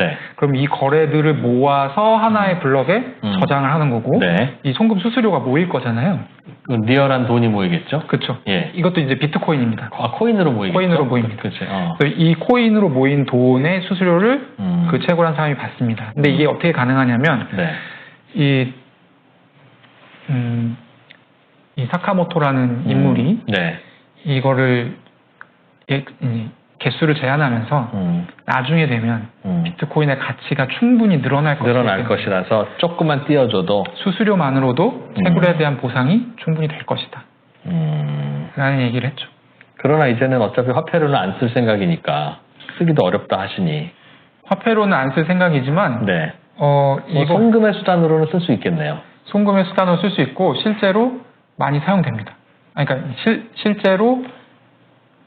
네. 그럼 이 거래들을 모아서 하나의 블럭에 저장을 하는 거고 네. 이 송금 수수료가 모일 거잖아요. 리얼한 돈이 모이겠죠? 그렇죠. 예. 이것도 이제 비트코인입니다. 아, 코인으로 모이겠죠? 코인으로 모입니다. 그렇죠. 그래서 이 코인으로 모인 돈의 수수료를 그 채굴한 사람이 받습니다. 근데 이게 어떻게 가능하냐면 네. 이 사카모토라는 인물이 네. 이거를 개수를 제한하면서 나중에 되면 비트코인의 가치가 충분히 늘어날 것이라서 조금만 띄워줘도 수수료만으로도 채굴에 대한 보상이 충분히 될 것이다 라는 얘기를 했죠. 그러나 이제는 어차피 화폐로는 안 쓸 생각이니까 쓰기도 어렵다 하시니 화폐로는 안 쓸 생각이지만 네. 이거 송금의 수단으로는 쓸 수 있겠네요. 송금의 수단으로 쓸 수 있고 실제로 많이 사용됩니다. 그러니까 실제로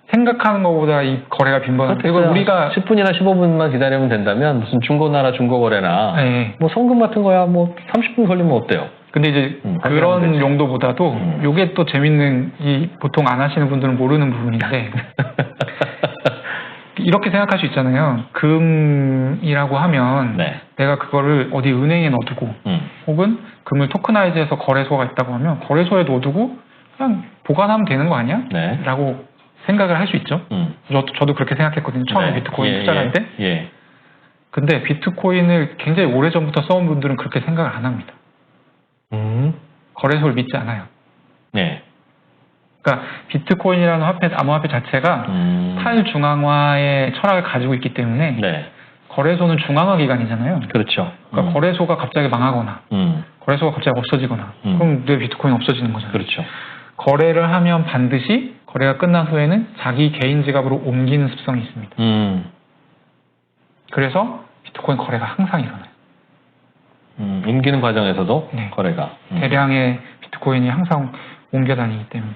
생각하는 것보다 이 거래가 빈번한. 그리고 우리가 10분이나 15분만 기다리면 된다면 무슨 중고나라 중고거래나 네. 뭐 송금 같은 거야 뭐 30분 걸리면 어때요? 근데 이제 그런 용도보다도 요게 또 재밌는 이 보통 안 하시는 분들은 모르는 부분인데 이렇게 생각할 수 있잖아요. 금이라고 하면 네. 내가 그거를 어디 은행에 넣어두고 혹은 금을 토크나이즈해서 거래소가 있다고 하면 거래소에 넣어두고 그냥 보관하면 되는 거 아니야? 네. 라고 생각을 할 수 있죠. 저도 그렇게 생각했거든요. 처음에 네. 비트코인 투자를 할 때. 예. 근데 비트코인을 굉장히 오래전부터 써온 분들은 그렇게 생각을 안 합니다. 거래소를 믿지 않아요. 네. 그러니까 비트코인이라는 암호화폐 자체가 탈중앙화의 철학을 가지고 있기 때문에 네. 거래소는 중앙화 기관이잖아요. 그렇죠. 그러니까 거래소가 갑자기 망하거나 거래소가 갑자기 없어지거나 그럼 내 비트코인 없어지는 거잖아요. 그렇죠. 거래를 하면 반드시 거래가 끝난 후에는 자기 개인 지갑으로 옮기는 습성이 있습니다. 그래서 비트코인 거래가 항상 일어나요. 옮기는 과정에서도 네. 거래가 대량의 비트코인이 항상 옮겨 다니기 때문에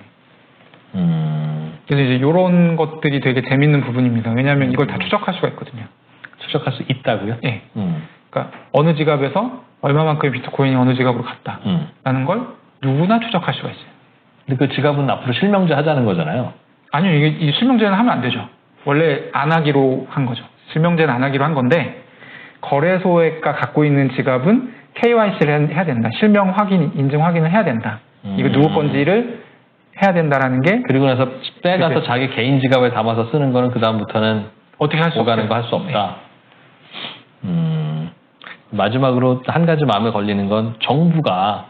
그래서 이제 이런 것들이 되게 재밌는 부분입니다. 왜냐하면 이걸 다 추적할 수가 있거든요. 추적할 수 있다고요? 네. 그러니까 어느 지갑에서 얼마만큼의 비트코인이 어느 지갑으로 갔다라는 걸 누구나 추적할 수가 있어요. 근데 그 지갑은 앞으로 실명제 하자는 거잖아요. 아니요, 이 실명제는 하면 안 되죠. 원래 안 하기로 한 거죠. 실명제는 안 하기로 한 건데 거래소가 갖고 있는 지갑은 KYC를 해야 된다. 실명 확인, 인증 확인을 해야 된다. 이거 누구 건지를 해야 된다라는 게 그리고 나서 빼가서 자기 개인 지갑에 담아서 쓰는 거는 그 다음부터는 어떻게 할 수 오가는 거 할 수 없다. 마지막으로 한 가지 마음에 걸리는 건 정부가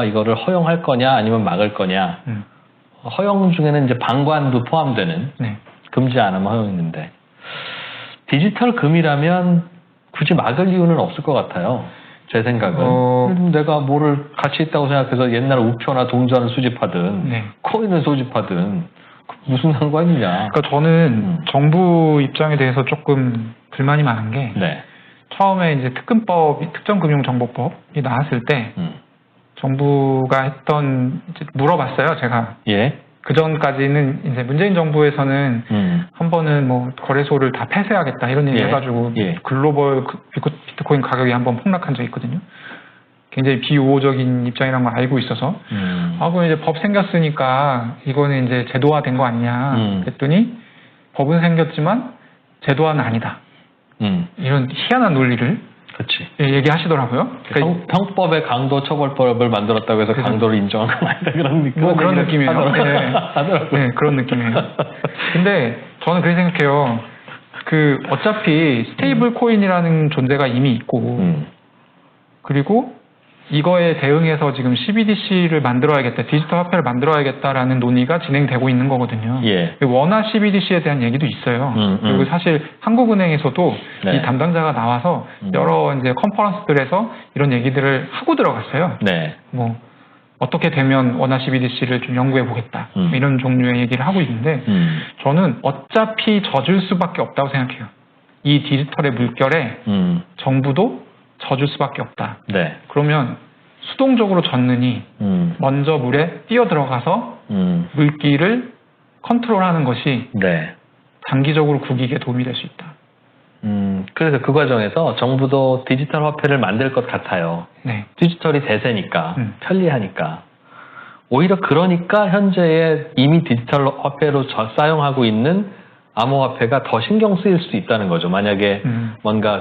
이거를 허용할 거냐 아니면 막을 거냐. 허용 중에는 이제 방관도 포함되는 금지 안 하면 허용했는데 디지털 금이라면 굳이 막을 이유는 없을 것 같아요. 제 생각은 내가 뭐를 가치 있다고 생각해서 옛날 우표나 동전을 수집하든 코인을 수집하든 무슨 상관이냐. 그러니까 저는 정부 입장에 대해서 조금 불만이 많은 게 처음에 이제 특정금융정보법이 나왔을 때 정부가 물어봤어요. 제가. 그 전까지는 이제 문재인 정부에서는 한 번은 뭐 거래소를 다 폐쇄하겠다 이런 얘기 해가지고 글로벌 비트코인 가격이 한번 폭락한 적이 있거든요. 굉장히 비우호적인 입장이라는 걸 알고 있어서 그럼 이제 법 생겼으니까 이거는 이제 제도화된 거 아니냐 그랬더니 법은 생겼지만 제도화는 아니다. 이런 희한한 논리를 얘기하시더라고요. 그러니까 형법의 강도 처벌법을 만들었다고 해서 강도를 인정한 건 아니다. 그런 느낌이에요. 네, 그런 느낌이에요. 근데 저는 그렇게 생각해요. 어차피 스테이블 코인이라는 존재가 이미 있고 그리고 이거에 대응해서 지금 CBDC를 만들어야겠다, 디지털 화폐를 만들어야겠다라는 논의가 진행되고 있는 거거든요. 원화 CBDC에 대한 얘기도 있어요. 그리고 사실 한국은행에서도 이 담당자가 나와서 여러 이제 컨퍼런스들에서 이런 얘기들을 하고 들어갔어요. 뭐 어떻게 되면 원화 CBDC를 좀 연구해 보겠다 이런 종류의 얘기를 하고 있는데 저는 어차피 젖을 수밖에 없다고 생각해요. 이 디지털의 물결에 정부도 젖을 수밖에 없다. 그러면 수동적으로 젖느니 먼저 물에 뛰어들어가서 물기를 컨트롤하는 것이 장기적으로 국익에 도움이 될 수 있다. 그래서 그 과정에서 정부도 디지털 화폐를 만들 것 같아요. 디지털이 대세니까 편리하니까. 오히려 그러니까 현재의 이미 디지털 화폐로 사용하고 있는 암호화폐가 더 신경 쓰일 수도 있다는 거죠. 만약에 뭔가